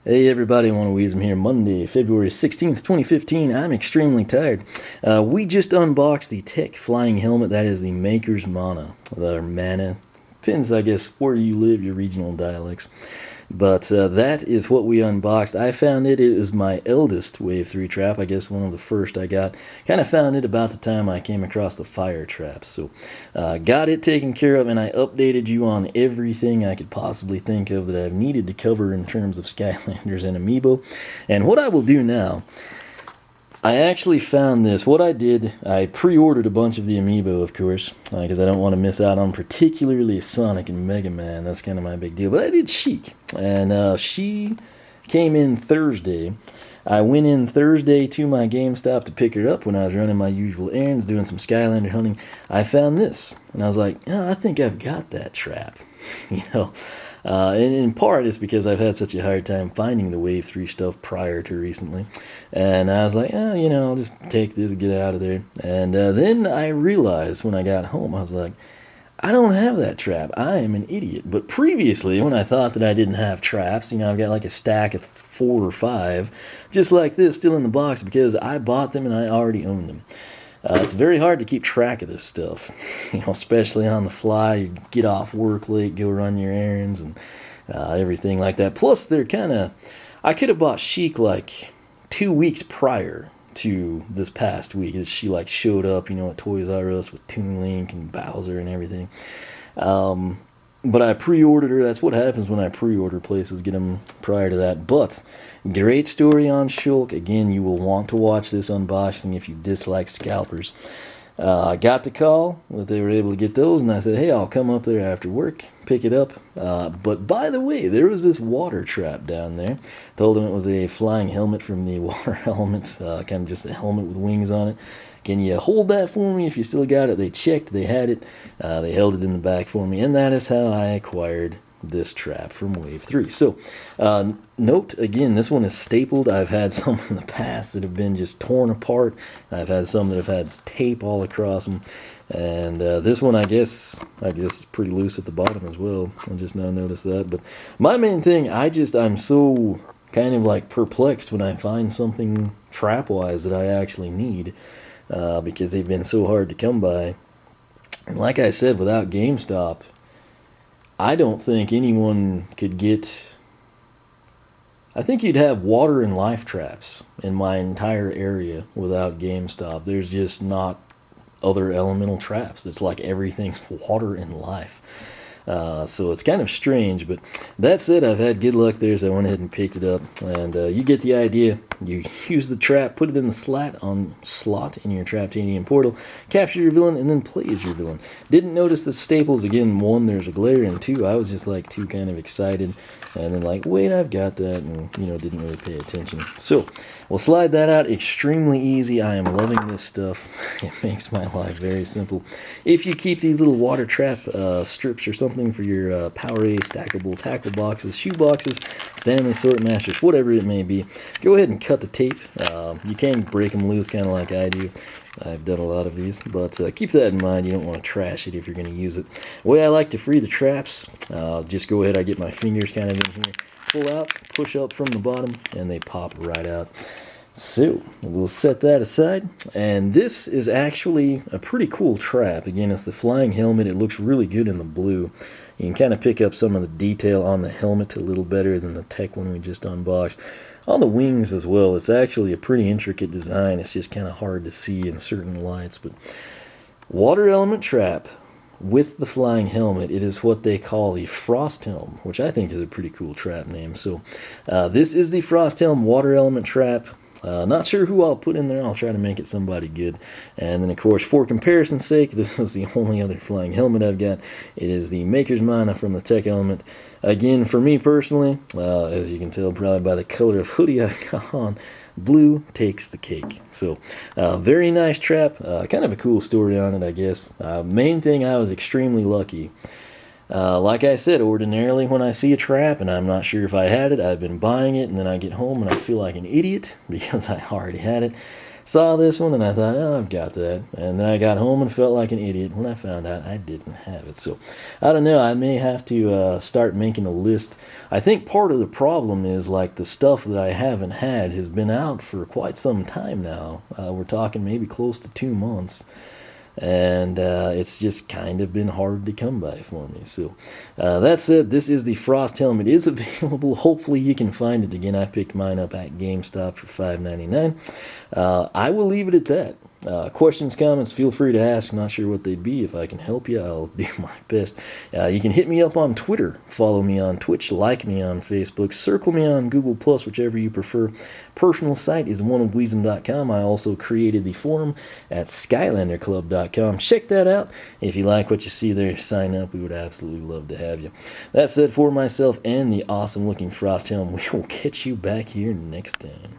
Hey everybody, Weasem here. Monday, February 16th, 2015. I'm extremely tired. We just unboxed the Tech Flying Helmet. That is the Maker's Mana. The Mana. Depends, I guess, where you live, your regional dialects. But that is what we unboxed. I found it. It is my eldest Wave 3 trap. I guess one of the first I got. Kind of found it about the time I came across the fire traps. So got it taken care of, and I updated you on everything I could possibly think of that I've needed to cover in terms of Skylanders and Amiibo. And what I will do now, I actually found this. What I did, I pre-ordered a bunch of the Amiibo, of course, because I don't want to miss out on particularly Sonic and Mega Man. That's kind of my big deal. But I did Shiek, and she came in Thursday. I went in Thursday to my GameStop to pick her up when I was running my usual errands, doing some Skylander hunting. I found this, and I was like, oh, I think I've got that trap, you know. And in part it's because I've had such a hard time finding the Wave 3 stuff prior to recently. And I was like, oh, you know, I'll just take this and get out of there. And then I realized when I got home, I was like, I don't have that trap. I am an idiot. But previously, when I thought that I didn't have traps, you know, I've got like a stack of 4 or 5, just like this, still in the box because I bought them and I already owned them. It's very hard to keep track of this stuff, you know, especially on the fly. You get off work late, go run your errands, and everything like that. Plus, they're kind of... I could have bought Shiek like 2 weeks prior to this past week. She like showed up, you know, at Toys R Us with Toon Link and Bowser and everything. But I pre-ordered her. That's what happens when I pre-order places, get them prior to that. But great story on Shulk. Again, you will want to watch this unboxing if you dislike scalpers. I got the call that they were able to get those, and I said, hey, I'll come up there after work, pick it up. But by the way, there was this water trap down there. Told them it was a flying helmet from the water elements, kind of just a helmet with wings on it. Can you hold that for me if you still got it? They checked, they had it, they held it in the back for me, and that is how I acquired this trap from Wave 3. So, note, again, this one is stapled. I've had some in the past that have been just torn apart. I've had some that have had tape all across them. And this one, I guess is pretty loose at the bottom as well. I just now noticed that. But my main thing, I'm so kind of like perplexed when I find something trap-wise that I actually need. Because they've been so hard to come by. And like I said, without GameStop, I don't think anyone could get... I think you'd have water and life traps in my entire area without GameStop. There's just not other elemental traps. It's like everything's water and life. So it's kind of strange, but that said, I've had good luck there, so I went ahead and picked it up, and you get the idea. You use the trap, put it in the slot in your Traptanian portal, capture your villain, and then play as your villain. Didn't notice the staples. Again, 1, there's a glare, and 2, I was just like too kind of excited, and then like, wait, I've got that, and you know, didn't really pay attention. So we'll slide that out. Extremely easy. I am loving this stuff. It makes my life very simple. If you keep these little water trap strips or something for your Power A stackable tackle boxes, shoe boxes, Stanley Sword Masters, whatever it may be, go ahead and cut the tape. You can break them loose, kind of like I do. I've done a lot of these, but keep that in mind. You don't want to trash it if you're going to use it. The way I like to free the traps, just go ahead. I get my fingers kind of in here, pull out, push up from the bottom, and they pop right out. So we'll set that aside, and this is actually a pretty cool trap. Again, it's the flying helmet. It looks really good in the blue. You can kind of pick up some of the detail on the helmet a little better than the tech one we just unboxed. On the wings as well, it's actually a pretty intricate design. It's just kind of hard to see in certain lights, but water element trap with the flying helmet. It is what they call the Frost Helm, which I think is a pretty cool trap name. So this is the Frost Helm water element trap. Not sure who I'll put in there. I'll try to make it somebody good. And then, of course, for comparison's sake, this is the only other flying helmet I've got. It is the Maker's Mana from the Tech Element. Again, for me personally, as you can tell probably by the color of hoodie I've got on, blue takes the cake. So, very nice trap. Kind of a cool story on it, I guess. Main thing, I was extremely lucky. Like I said, ordinarily when I see a trap and I'm not sure if I had it, I've been buying it, and then I get home and I feel like an idiot because I already had it. saw this one and I thought, oh, I've got that. And then I got home and felt like an idiot when I found out I didn't have it. So I don't know. I may have to start making a list. I think part of the problem is like the stuff that I haven't had has been out for quite some time now. We're talking maybe close to 2 months. And it's just kind of been hard to come by for me. So that said, this is the Frost Helm. It is available. Hopefully you can find it. Again, I picked mine up at GameStop for $5.99. I will leave it at that. Questions, comments, feel free to ask. Not sure what they'd be. If I can help you, I'll do my best. You can hit me up on Twitter, follow me on Twitch, like me on Facebook, circle me on Google+, whichever you prefer. Personal site is oneofwisdom.com. I also created the forum at skylanderclub.com. Check that out. If you like what you see there, sign up. We would absolutely love to have you. That said, for myself and the awesome looking Frost Helm, we will catch you back here next time.